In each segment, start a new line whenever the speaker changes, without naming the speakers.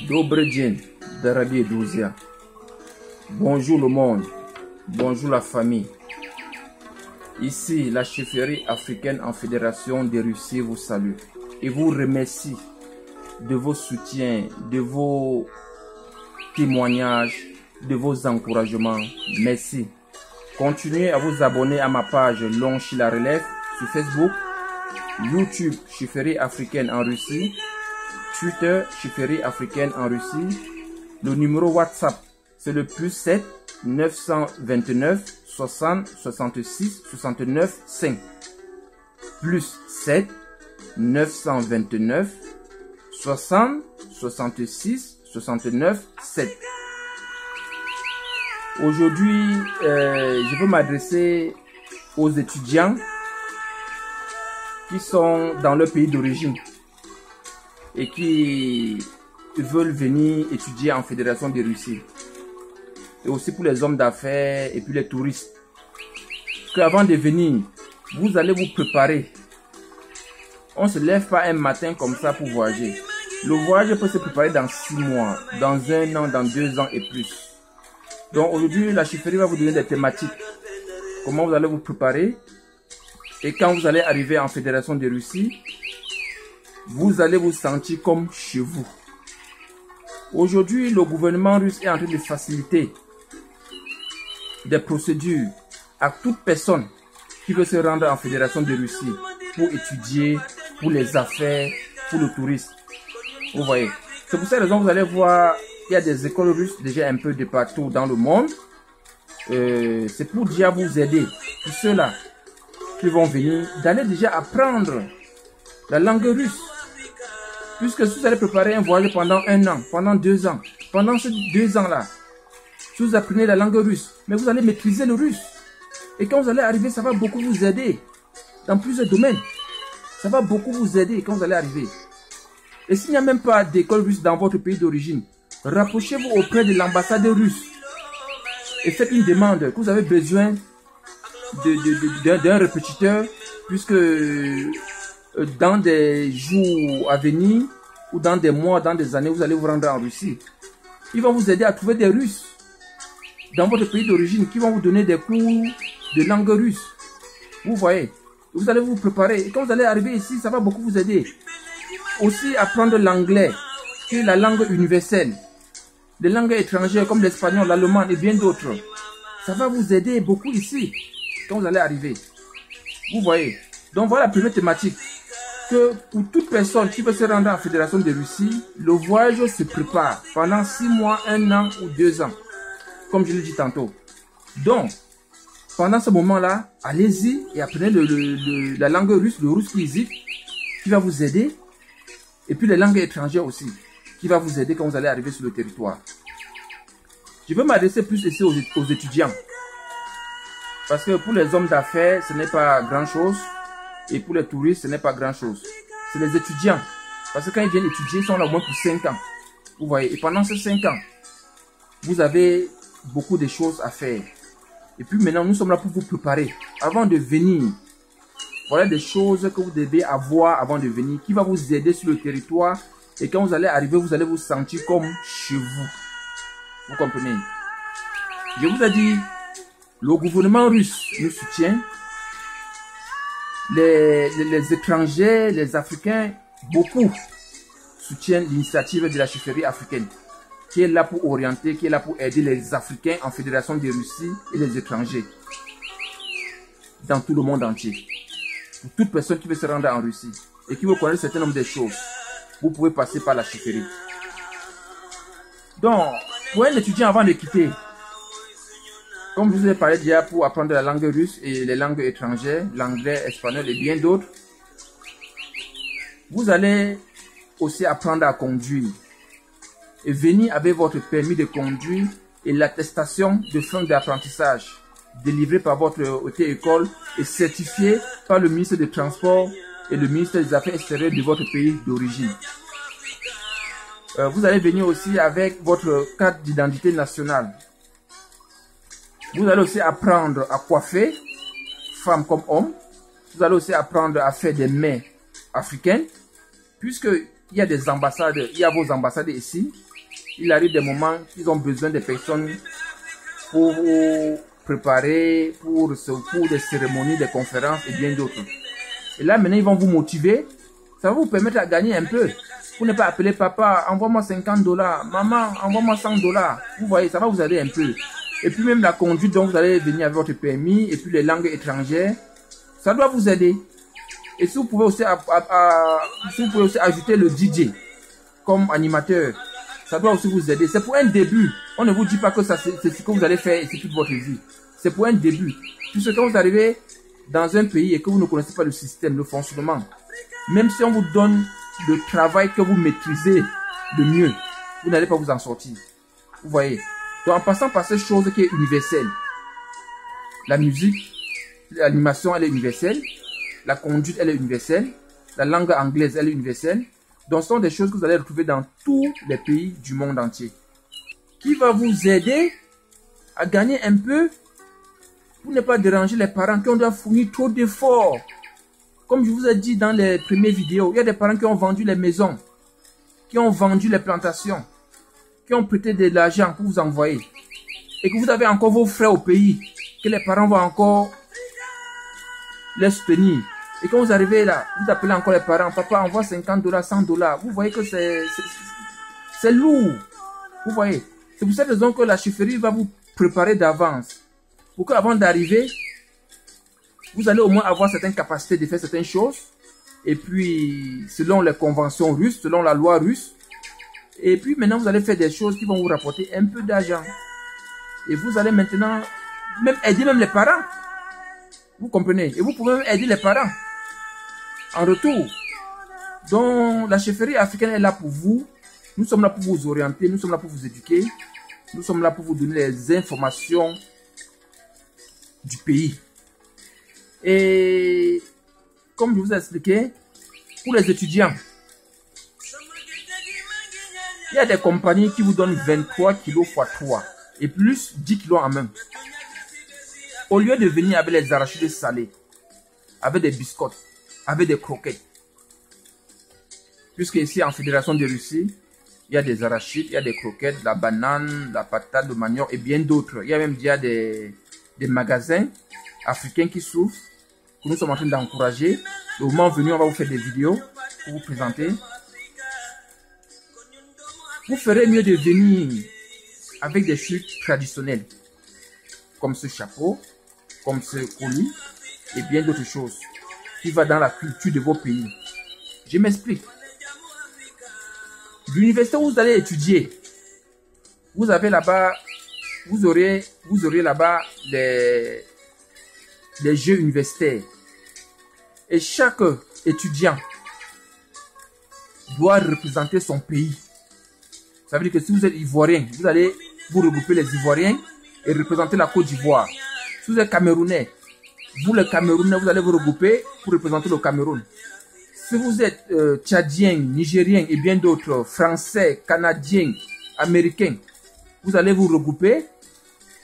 Dobry dzień, дорогие друзья. Bonjour le monde, bonjour la famille. Ici, la chefferie africaine en Fédération de Russie vous salue et vous remercie de vos soutiens, de vos témoignages, de vos encouragements. Merci. Continuez à vous abonner à ma page Lonchi la Relève sur Facebook, YouTube Chefferie africaine en Russie, Twitter Chefferie africaine en Russie. Le numéro WhatsApp, c'est le +7 929 60 66 69 5. +7 929 60 66 69 7. Aujourd'hui, je veux m'adresser aux étudiants qui sont dans leur pays d'origine et qui veulent venir étudier en Fédération de Russie. Et aussi pour les hommes d'affaires et puis les touristes. Qu'avant de venir, vous allez vous préparer. On ne se lève pas un matin comme ça pour voyager. Le voyage peut se préparer dans 6 mois, dans 1 an, dans 2 ans et plus. Donc aujourd'hui, la chefferie va vous donner des thématiques. Comment vous allez vous préparer. Et quand vous allez arriver en Fédération de Russie, vous allez vous sentir comme chez vous. Aujourd'hui, le gouvernement russe est en train de faciliter des procédures à toute personne qui veut se rendre en Fédération de Russie pour étudier, pour les affaires, pour le tourisme. Vous voyez. C'est pour cette raison que vous allez voir, il y a des écoles russes déjà un peu de partout dans le monde. C'est pour déjà vous aider, pour ceux-là qui vont venir, d'aller déjà apprendre la langue russe. Puisque si vous allez préparer un voyage pendant 1 an, pendant 2 ans, pendant ces 2 ans-là, si vous apprenez la langue russe, mais vous allez maîtriser le russe. Et quand vous allez arriver, ça va beaucoup vous aider dans plusieurs domaines. Ça va beaucoup vous aider quand vous allez arriver. Et s'il n'y a même pas d'école russe dans votre pays d'origine, rapprochez-vous auprès de l'ambassade russe et faites une demande que vous avez besoin d'un répétiteur, puisque dans des jours à venir ou dans des mois, dans des années, vous allez vous rendre en Russie. Ils vont vous aider à trouver des Russes dans votre pays d'origine qui vont vous donner des cours de langue russe. Vous voyez, vous allez vous préparer. Et quand vous allez arriver ici, ça va beaucoup vous aider. Aussi apprendre l'anglais, qui est la langue universelle. Des langues étrangères comme l'espagnol, l'allemand et bien d'autres. Ça va vous aider beaucoup ici, quand vous allez arriver. Vous voyez. Donc voilà la première thématique. Que pour toute personne qui veut se rendre en Fédération de Russie, le voyage se prépare pendant 6 mois, 1 an ou 2 ans. Comme je l'ai dit tantôt. Donc, pendant ce moment-là, allez-y et apprenez la langue russe, le russe qui va vous aider. Et puis les langues étrangères aussi, qui va vous aider quand vous allez arriver sur le territoire. Je veux m'adresser plus ici aux étudiants. Parce que pour les hommes d'affaires, ce n'est pas grand-chose. Et pour les touristes, ce n'est pas grand-chose. C'est les étudiants. Parce que quand ils viennent étudier, ils sont là au moins pour 5 ans. Vous voyez. Et pendant ces 5 ans, vous avez beaucoup de choses à faire. Et puis maintenant, nous sommes là pour vous préparer. Avant de venir, voilà des choses que vous devez avoir avant de venir, qui va vous aider sur le territoire. Et quand vous allez arriver, vous allez vous sentir comme chez vous. Vous comprenez? Je vous ai dit, le gouvernement russe nous soutient. Les étrangers, les Africains, beaucoup soutiennent l'initiative de la chefferie africaine, qui est là pour orienter, qui est là pour aider les Africains en Fédération de Russie et les étrangers dans tout le monde entier. Pour toute personne qui veut se rendre en Russie et qui veut connaître un certain nombre de choses, vous pouvez passer par la chefferie. Donc, pour un étudiant avant de quitter, comme je vous ai parlé déjà pour apprendre la langue russe et les langues étrangères, l'anglais, l'espagnol et bien d'autres, vous allez aussi apprendre à conduire et venir avec votre permis de conduire et l'attestation de fin d'apprentissage délivrée par votre auto-école et certifiée par le ministre des Transports et le ministre des Affaires extérieures de votre pays d'origine. Vous allez venir aussi avec votre carte d'identité nationale. Vous allez aussi apprendre à coiffer, femmes comme hommes. Vous allez aussi apprendre à faire des mets africaines, puisque il y a des ambassades, il y a vos ambassades ici. Il arrive des moments qu'ils ont besoin de personnes pour préparer, pour des cérémonies, des conférences et bien d'autres. Et là, maintenant, ils vont vous motiver. Ça va vous permettre à gagner un peu. Vous ne pas appeler papa, envoie-moi $50. Maman, envoie-moi $100. Vous voyez, ça va vous aider un peu. Et puis même la conduite, donc vous allez venir avec votre permis. Et puis les langues étrangères. Ça doit vous aider. Et si vous pouvez aussi, ajouter le DJ comme animateur, ça doit aussi vous aider. C'est pour un début. On ne vous dit pas que c'est ce que vous allez faire ici toute votre vie. C'est pour un début. Puisque quand vous arrivez dans un pays et que vous ne connaissez pas le système, le fonctionnement, même si on vous donne le travail que vous maîtrisez le mieux, vous n'allez pas vous en sortir. Vous voyez. Donc en passant par cette chose qui est universelle, la musique, l'animation, elle est universelle. La conduite, elle est universelle. La langue anglaise, elle est universelle. Donc ce sont des choses que vous allez retrouver dans tous les pays du monde entier. Qui va vous aider à gagner un peu pour ne pas déranger les parents qui ont dû fournir trop d'efforts. Comme je vous ai dit dans les premières vidéos, il y a des parents qui ont vendu les maisons, qui ont vendu les plantations, qui ont prêté de l'argent pour vous envoyer. Et que vous avez encore vos frères au pays, que les parents vont encore les soutenir. Et quand vous arrivez là, vous appelez encore les parents, papa envoie $50, $100. Vous voyez que c'est lourd. Vous voyez. C'est pour cette raison que la chefferie va vous préparer d'avance. Pour qu'avant d'arriver, vous allez au moins avoir certaines capacités de faire certaines choses. Et puis, selon les conventions russes, selon la loi russe. Et puis maintenant, vous allez faire des choses qui vont vous rapporter un peu d'argent. Et vous allez maintenant même aider même les parents. Vous comprenez? Et vous pouvez même aider les parents en retour. Donc, la chefferie africaine est là pour vous. Nous sommes là pour vous orienter. Nous sommes là pour vous éduquer. Nous sommes là pour vous donner les informations du pays. Et comme je vous ai expliqué, pour les étudiants, il y a des compagnies qui vous donnent 23 kg x 3 et plus 10 kg en main. Au lieu de venir avec les arachides salés, avec des biscottes, avec des croquettes. Puisque ici en Fédération de Russie, il y a des arachides, il y a des croquettes, la banane, la patate, le manioc et bien d'autres. Il y a même déjà des magasins africains qui s'ouvrent, que nous sommes en train d'encourager. Le moment venu, on va vous faire des vidéos pour vous présenter. Vous ferez mieux de venir avec des chutes traditionnelles, comme ce chapeau, comme ce colis et bien d'autres choses qui vont dans la culture de vos pays. Je m'explique. L'université où vous allez étudier, vous avez là-bas, vous aurez là-bas les jeux universitaires. Et chaque étudiant doit représenter son pays. Ça veut dire que si vous êtes ivoirien, vous allez vous regrouper les Ivoiriens et représenter la Côte d'Ivoire. Si vous êtes Camerounais, vous les Camerounais, vous allez vous regrouper pour représenter le Cameroun. Si vous êtes Tchadien, Nigérien et bien d'autres, Français, Canadiens, Américains, vous allez vous regrouper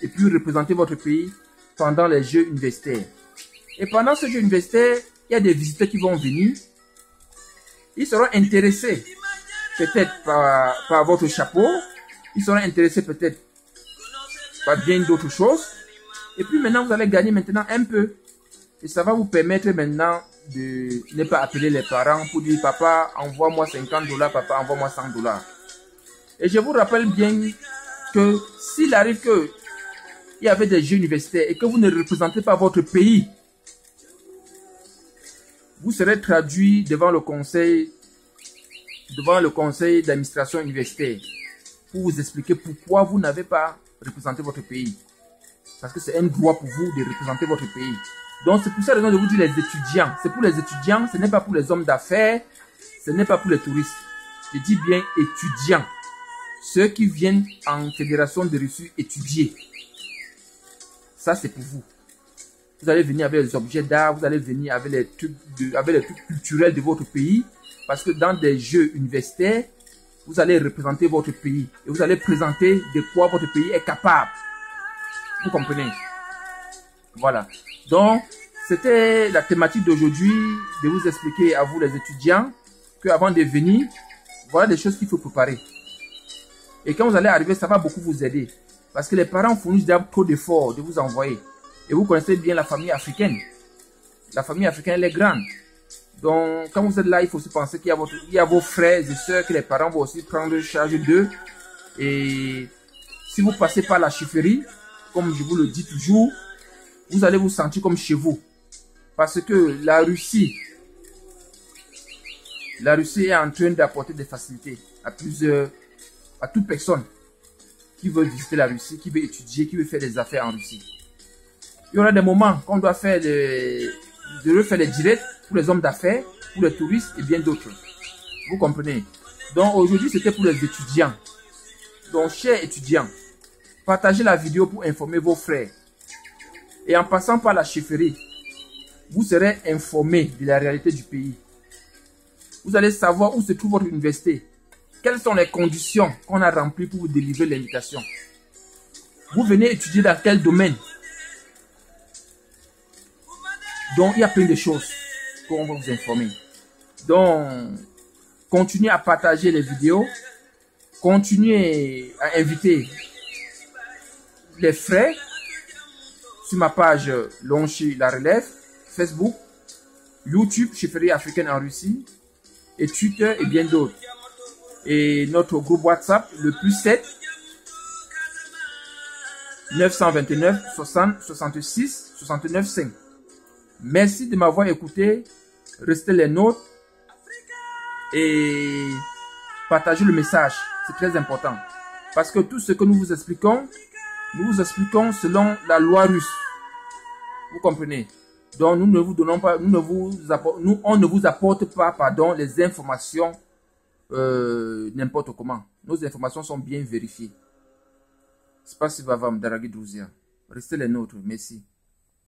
et puis représenter votre pays pendant les Jeux universitaires. Et pendant ce jeu universitaire, il y a des visiteurs qui vont venir. Ils seront intéressés peut-être par votre chapeau. Ils seront intéressés peut-être par bien d'autres choses. Et puis maintenant, vous allez gagner maintenant un peu. Et ça va vous permettre maintenant de ne pas appeler les parents pour dire papa, envoie-moi $50, papa, envoie-moi $100. Et je vous rappelle bien que s'il arrive que il y avait des jeux universitaires et que vous ne représentez pas votre pays, vous serez traduit devant le conseil d'administration universitaire pour vous expliquer pourquoi vous n'avez pas représenté votre pays. Parce que c'est un droit pour vous de représenter votre pays. Donc c'est pour cette raison que je vous dis les étudiants. C'est pour les étudiants, ce n'est pas pour les hommes d'affaires, ce n'est pas pour les touristes. Je dis bien étudiants. Ceux qui viennent en Fédération de Russie étudier. Ça c'est pour vous. Vous allez venir avec les objets d'art, vous allez venir avec les trucs culturels de votre pays. Parce que dans des jeux universitaires, vous allez représenter votre pays. Et vous allez présenter de quoi votre pays est capable. Vous comprenez? Voilà. Donc, c'était la thématique d'aujourd'hui, de vous expliquer à vous les étudiants, qu'avant de venir, Voilà des choses qu'il faut préparer. Et quand vous allez arriver, ça va beaucoup vous aider. Parce que les parents fournissent déjà trop d'efforts de vous envoyer. Et vous connaissez bien la famille africaine. La famille africaine, elle est grande. Donc, quand vous êtes là, il faut aussi penser qu'il y a vos frères et sœurs, que les parents vont aussi prendre charge d'eux. Et si vous passez par la chefferie, comme je vous le dis toujours, vous allez vous sentir comme chez vous. Parce que la Russie est en train d'apporter des facilités à toute personne qui veut visiter la Russie, qui veut étudier, qui veut faire des affaires en Russie. Il y aura des moments qu'on doit faire des directs pour les hommes d'affaires, pour les touristes et bien d'autres. Vous comprenez? Donc aujourd'hui, c'était pour les étudiants. Donc, chers étudiants, partagez la vidéo pour informer vos frères. Et en passant par la chefferie, vous serez informés de la réalité du pays. Vous allez savoir où se trouve votre université. Quelles sont les conditions qu'on a remplies pour vous délivrer l'invitation. Vous venez étudier dans quel domaine? Donc, il y a plein de choses qu'on va vous informer. Donc, continuez à partager les vidéos. Continuez à inviter les frères sur ma page Lonchi La Relève, Facebook, YouTube, Chefferie africaine en Russie, et Twitter et bien d'autres. Et notre groupe WhatsApp, le +7 929 60 66 69 5. Merci de m'avoir écouté. Restez les nôtres et partagez le message. C'est très important. Parce que tout ce que nous vous expliquons selon la loi russe. Vous comprenez? Donc nous ne vous donnons pas, on ne vous apporte pas, les informations n'importe comment. Nos informations sont bien vérifiées. Spasiba vam, daragi druzia. Restez les nôtres. Merci.